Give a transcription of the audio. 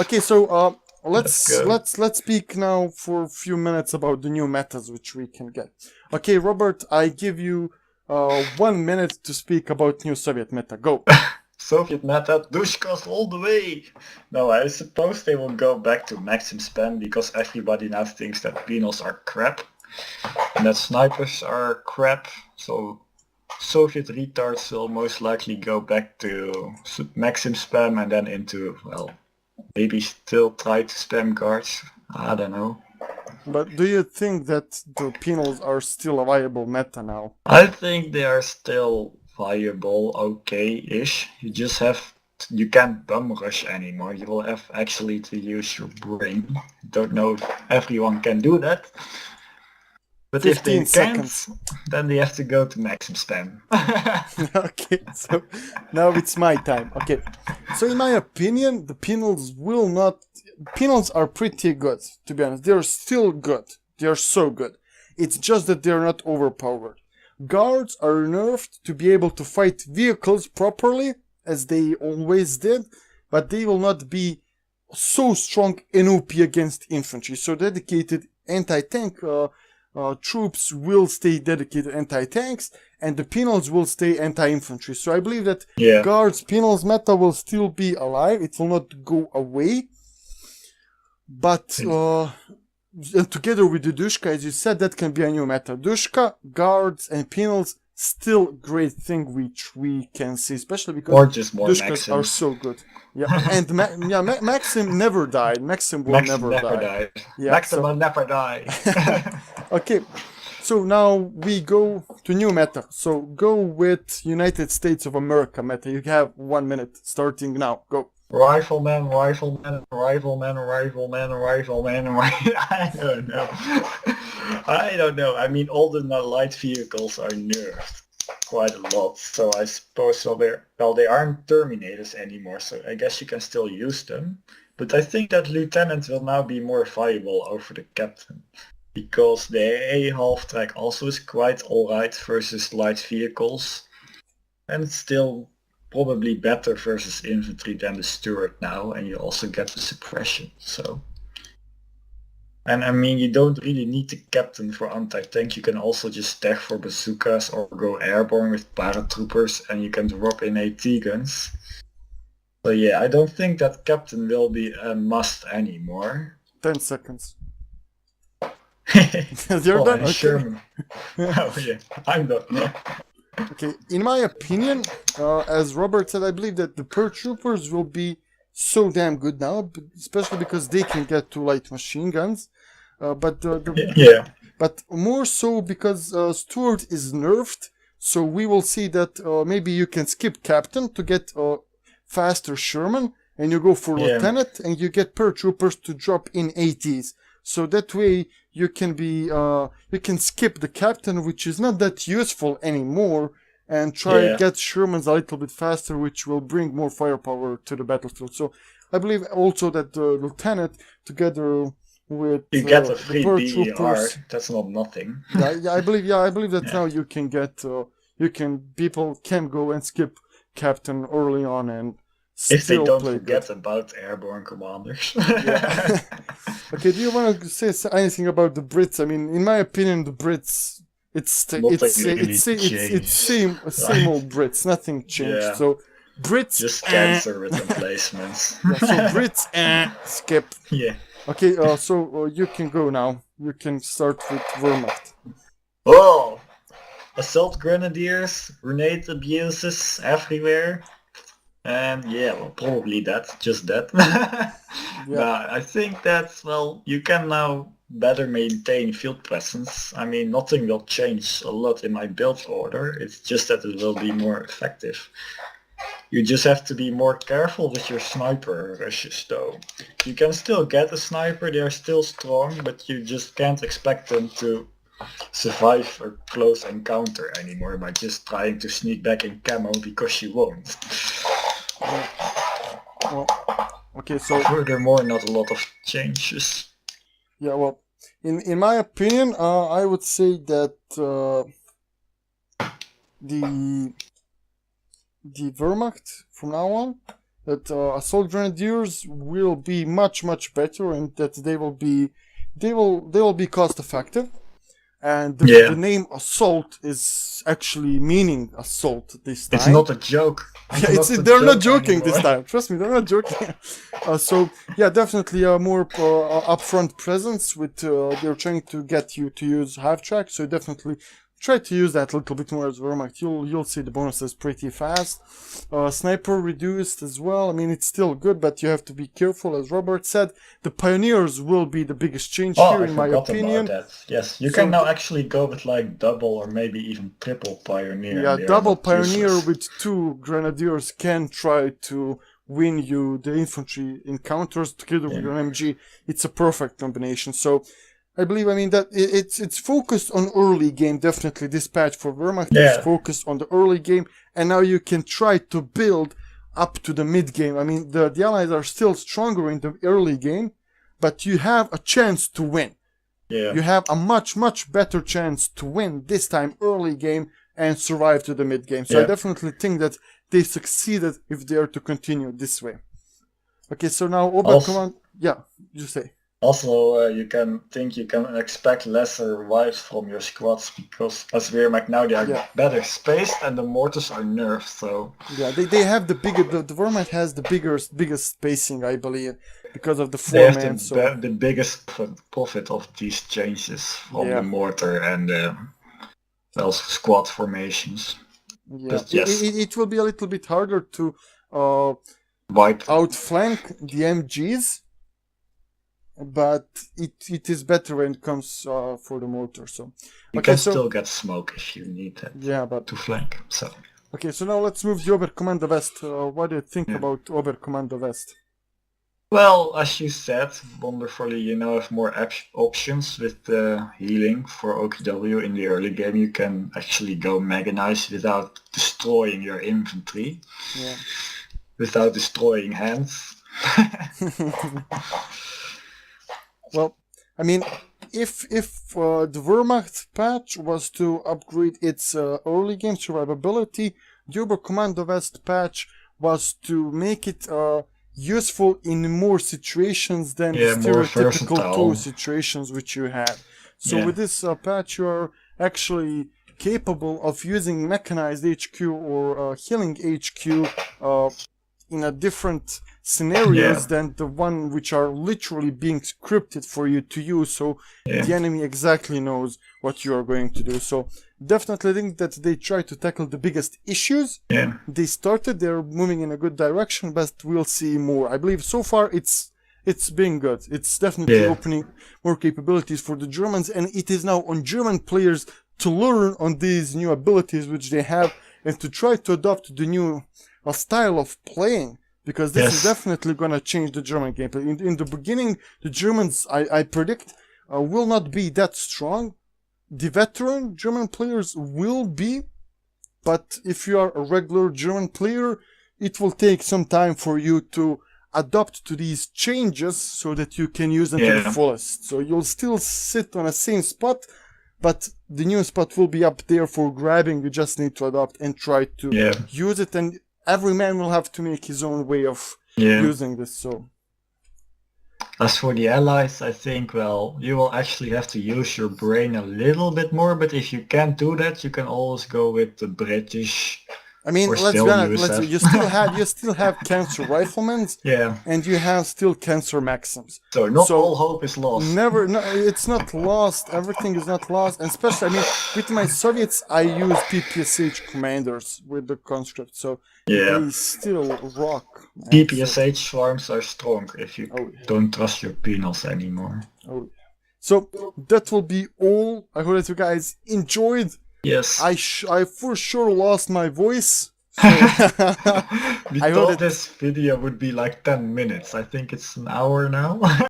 Okay, so Let's go. let's speak now for a few minutes about the new metas which we can get. Okay, Robert, I give you 1 minute to speak about new Soviet meta. Go. Soviet meta, Dushkas all the way! No, I suppose they will go back to maxim spam because everybody now thinks that penals are crap and that snipers are crap, so Soviet retards will most likely go back to maxim spam and then into, well, maybe still try to spam guards. I don't know. But do you think that the penals are still a viable meta now? I think they are still viable, okay-ish. You can't bum rush anymore. You will have actually to use your brain. Don't know if everyone can do that. But if they 15 seconds. can't, then they have to go to maximum spam. Okay, so now it's my time. Okay, so in my opinion, the penals will not. Penals are pretty good, to be honest. They're still good. They're so good. It's just that they're not overpowered. Guards are nerfed to be able to fight vehicles properly, as they always did, but they will not be so strong in OP against infantry. So dedicated anti-tank troops will stay dedicated anti-tanks, and the penals will stay anti-infantry. So I believe that Yeah. guards penals meta will still be alive. It will not go away. But together with the Dushka, as you said, that can be a new meta. Dushka, guards, and penals, still great thing which we can see, especially because Or just more Dushkas Maxims. are so good. Yeah, and Maxim never died. Maxim will Maxim never die. Yeah, Maxim will never die. Okay, so now we go to new meta. So go with United States of America meta. You have 1 minute starting now. Go. Rifleman, rifleman, rifleman, rifleman, rifleman, I don't know. I don't know. I mean, all the light vehicles are nerfed quite a lot, so I suppose they aren't Terminators anymore, so I guess you can still use them. But I think that Lieutenant will now be more viable over the Captain, because the AA half track also is quite alright versus light vehicles, and it's still probably better versus infantry than the Stuart now, and you also get the suppression, so. And I mean, you don't really need the Captain for anti-tank, you can also just stack for bazookas or go airborne with paratroopers, and you can drop in AT guns. So yeah, I don't think that Captain will be a must anymore. 10 seconds. You're done? Okay. Sherman. Oh yeah, I'm done. Yeah. Okay, in my opinion, as Robert said, I believe that the paratroopers will be so damn good now, especially because they can get 2 light machine guns. Yeah. But more so because Stuart is nerfed, so we will see that maybe you can skip Captain to get faster Sherman, and you go for Lieutenant, and you get paratroopers to drop in ATs. So that way you can be you can skip the Captain, which is not that useful anymore, and try to get Shermans a little bit faster, which will bring more firepower to the battlefield. So I believe also that the Lieutenant, together with you get a free BER, that's not nothing. I believe that now you can get people can go and skip Captain early on and if they don't forget about airborne commanders. Okay, do you want to say anything about the Brits? I mean, in my opinion, the Brits it's same old Brits. Nothing changed. Yeah. So Brits just cancer with replacements. So Brits skip. Yeah. Okay, so you can go now. You can start with Wehrmacht. Oh, assault grenadiers, grenade abuses everywhere. And yeah, well, probably just that. But I think that, well, you can now better maintain field presence. I mean, nothing will change a lot in my build order. It's just that it will be more effective. You just have to be more careful with your sniper rushes though. You can still get a sniper, they're still strong, but you just can't expect them to survive a close encounter anymore by just trying to sneak back in camo, because you won't. Well, okay, so furthermore, not a lot of changes. Yeah, well, in my opinion, I would say that the Wehrmacht from now on that assault grenadiers will be much better, and that they will be cost effective. And the name assault is actually meaning assault this time. It's not a joke. They're not joking this time. Trust me, they're not joking. So yeah, definitely a more upfront presence with they're trying to get you to use half track. So definitely try to use that a little bit more as Wehrmacht. You'll see the bonuses pretty fast. Sniper reduced as well. I mean, it's still good, but you have to be careful. As Robert said, the pioneers will be the biggest change here, in my opinion. About that. Yes, you can now actually go with like double or maybe even triple pioneer. Yeah, double pioneer with 2 grenadiers can try to win you the infantry encounters together with an MG. It's a perfect combination. So I believe, I mean, that it's focused on early game, definitely. This patch for Wehrmacht is focused on the early game, and now you can try to build up to the mid game. I mean, the Allies are still stronger in the early game, but you have a chance to win. Yeah. You have a much better chance to win this time early game and survive to the mid game. So I definitely think that they succeeded if they are to continue this way. Okay, so now Oberkommand, you say. Also, you can expect lesser wives from your squads, because as Wehrmacht now they are better spaced and the mortars are nerfed. So yeah, they have the Wehrmacht has the biggest spacing, I believe, because of the 4-man. So the biggest profit of these changes from the mortar and squad formations. Yeah, but yes, it will be a little bit harder to outflank the MGs. But it is better when it comes for the mortar. So you can still get smoke if you need it. Yeah, but to flank. So okay, so now let's move to Oberkommando West. What do you think about Oberkommando West? Well, as you said, wonderfully, you now have more options with the healing for OKW. In the early game, you can actually go mechanized without destroying your infantry. Yeah. Without destroying hands. Well, I mean, if the Wehrmacht patch was to upgrade its early game survivability, the Oberkommando West patch was to make it useful in more situations than the stereotypical 2 situations which you had. So with this patch, you are actually capable of using mechanized HQ or healing HQ in a different scenarios than the one which are literally being scripted for you to use, so the enemy exactly knows what you are going to do. So definitely think that they try to tackle the biggest issues. They're moving in a good direction, but we'll see more. I believe so far it's been good. It's definitely opening more capabilities for the Germans, and it is now on German players to learn on these new abilities which they have and to try to adopt the new style of playing. Because this is definitely going to change the German gameplay. In the beginning, the Germans, I predict, will not be that strong. The veteran German players will be, but if you are a regular German player, it will take some time for you to adapt to these changes so that you can use them to the fullest. So you'll still sit on the same spot, but the new spot will be up there for grabbing. You just need to adapt and try to use it, and every man will have to make his own way of using this. So, as for the allies, I think, well, you will actually have to use your brain a little bit more, but if you can't do that, you can always go with the British. I mean, let's be honest, you still have cancer riflemen, and you have still cancer maxims. So not all hope is lost. It's not lost. Everything is not lost, and especially, I mean, with my Soviets, I use PPSH commanders with the conscript, so they still rock. Man. PPSH swarms are strong if you don't trust your penals anymore. So that will be all. I hope that you guys enjoyed. Yes. I for sure lost my voice. So we thought this video would be like 10 minutes. I think it's an hour now.